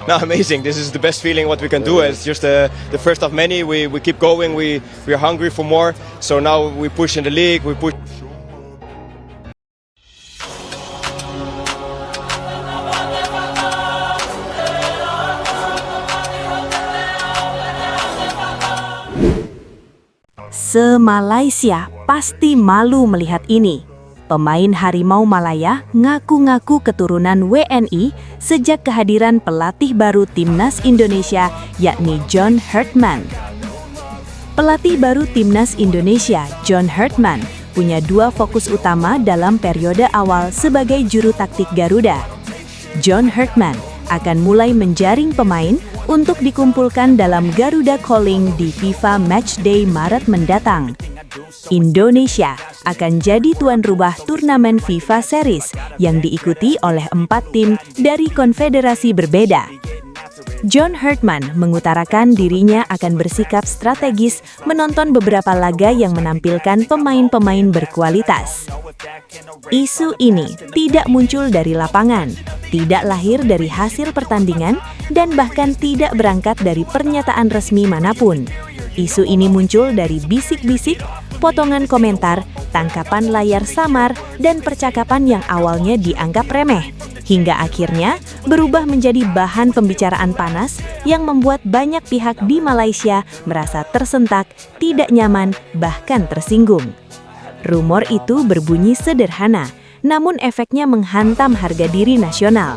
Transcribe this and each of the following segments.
No, amazing. This is the best feeling what we can do. It's just the first of many. We keep going. We are hungry for more. So now we push in the league. We push. Se-Malaysia pasti malu melihat ini. Pemain Harimau Malaya ngaku-ngaku keturunan WNI sejak kehadiran pelatih baru Timnas Indonesia yakni John Herdman. Pelatih baru Timnas Indonesia, John Herdman, punya dua fokus utama dalam periode awal sebagai juru taktik Garuda. John Herdman akan mulai menjaring pemain untuk dikumpulkan dalam Garuda Calling di FIFA Matchday Maret mendatang. Indonesia akan jadi tuan rumah turnamen FIFA Series yang diikuti oleh 4 tim dari konfederasi berbeda. John Herdman mengutarakan dirinya akan bersikap strategis menonton beberapa laga yang menampilkan pemain-pemain berkualitas. Isu ini tidak muncul dari lapangan, tidak lahir dari hasil pertandingan, dan bahkan tidak berangkat dari pernyataan resmi manapun. Isu ini muncul dari bisik-bisik, potongan komentar, tangkapan layar samar, dan percakapan yang awalnya dianggap remeh, hingga akhirnya berubah menjadi bahan pembicaraan panas yang membuat banyak pihak di Malaysia merasa tersentak, tidak nyaman, bahkan tersinggung. Rumor itu berbunyi sederhana, namun efeknya menghantam harga diri nasional.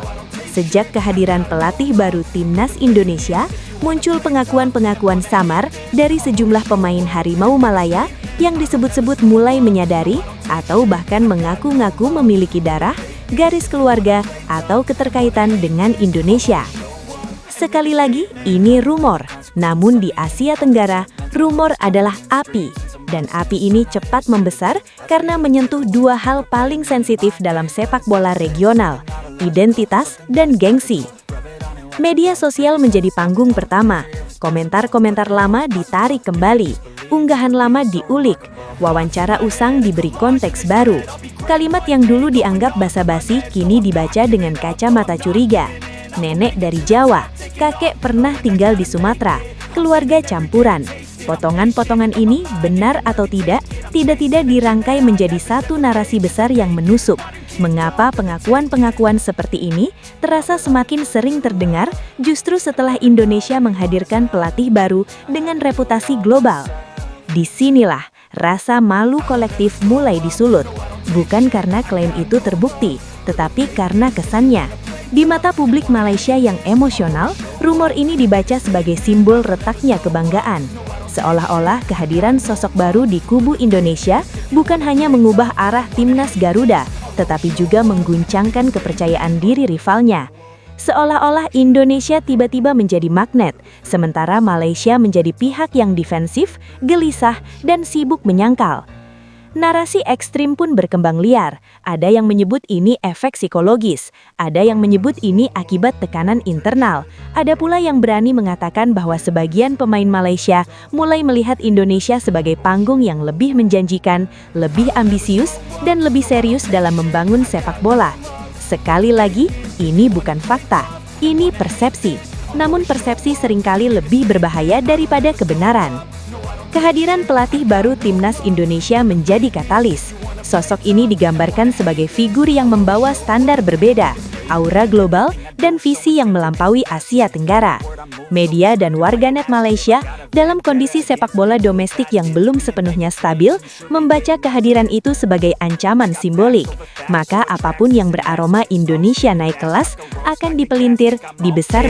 Sejak kehadiran pelatih baru Timnas Indonesia, muncul pengakuan-pengakuan samar dari sejumlah pemain Harimau Malaya yang disebut-sebut mulai menyadari atau bahkan mengaku-ngaku memiliki darah, garis keluarga, atau keterkaitan dengan Indonesia. Sekali lagi, ini rumor, namun di Asia Tenggara, rumor adalah api. Dan api ini cepat membesar karena menyentuh dua hal paling sensitif dalam sepak bola regional, identitas dan gengsi. Media sosial menjadi panggung pertama, komentar-komentar lama ditarik kembali, unggahan lama diulik, wawancara usang diberi konteks baru. Kalimat yang dulu dianggap basa-basi kini dibaca dengan kacamata curiga. Nenek dari Jawa, kakek pernah tinggal di Sumatera, keluarga campuran. Potongan-potongan ini, benar atau tidak dirangkai menjadi satu narasi besar yang menusuk. Mengapa pengakuan-pengakuan seperti ini terasa semakin sering terdengar justru setelah Indonesia menghadirkan pelatih baru dengan reputasi global? Disinilah rasa malu kolektif mulai disulut, bukan karena klaim itu terbukti, tetapi karena kesannya. Di mata publik Malaysia yang emosional, rumor ini dibaca sebagai simbol retaknya kebanggaan. Seolah-olah kehadiran sosok baru di kubu Indonesia bukan hanya mengubah arah Timnas Garuda, tetapi juga mengguncangkan kepercayaan diri rivalnya. Seolah-olah Indonesia tiba-tiba menjadi magnet, sementara Malaysia menjadi pihak yang defensif, gelisah, dan sibuk menyangkal. Narasi ekstrim pun berkembang liar. Ada yang menyebut ini efek psikologis, ada yang menyebut ini akibat tekanan internal. Ada pula yang berani mengatakan bahwa sebagian pemain Malaysia mulai melihat Indonesia sebagai panggung yang lebih menjanjikan, lebih ambisius, dan lebih serius dalam membangun sepak bola. Sekali lagi, ini bukan fakta, ini persepsi. Namun persepsi seringkali lebih berbahaya daripada kebenaran. Kehadiran pelatih baru Timnas Indonesia menjadi katalis. Sosok ini digambarkan sebagai figur yang membawa standar berbeda, aura global, dan visi yang melampaui Asia Tenggara. Media dan warganet Malaysia dalam kondisi sepak bola domestik yang belum sepenuhnya stabil membaca kehadiran itu sebagai ancaman simbolik. Maka apapun yang beraroma Indonesia naik kelas akan dipelintir, dibesar.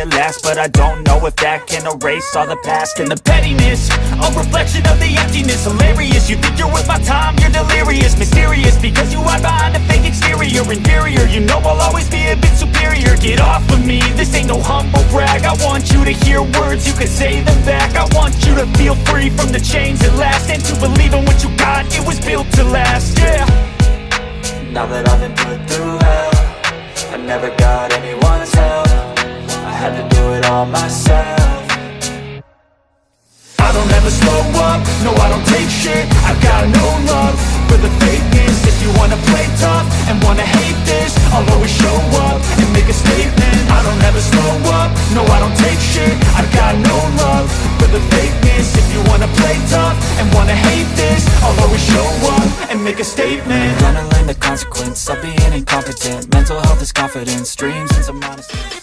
Words you can say them back. I want you to feel free from the chains at last, and to believe in what you got, it was built to last. Yeah. Now that I've been put through hell, I never got anyone's help. I had to do it all myself. I don't ever slow up, no I don't take shit. I've got no love for the fakeness. If you wanna play tough and wanna hate this, I'll always show up and make a statement. I don't ever slow up, No, I don't take shit, I got no love for the fakeness. If you wanna play tough and wanna hate this, I'll always show up and make a statement. Gonna learn the consequence of being incompetent. Mental health is confidence, dreams and some honesty.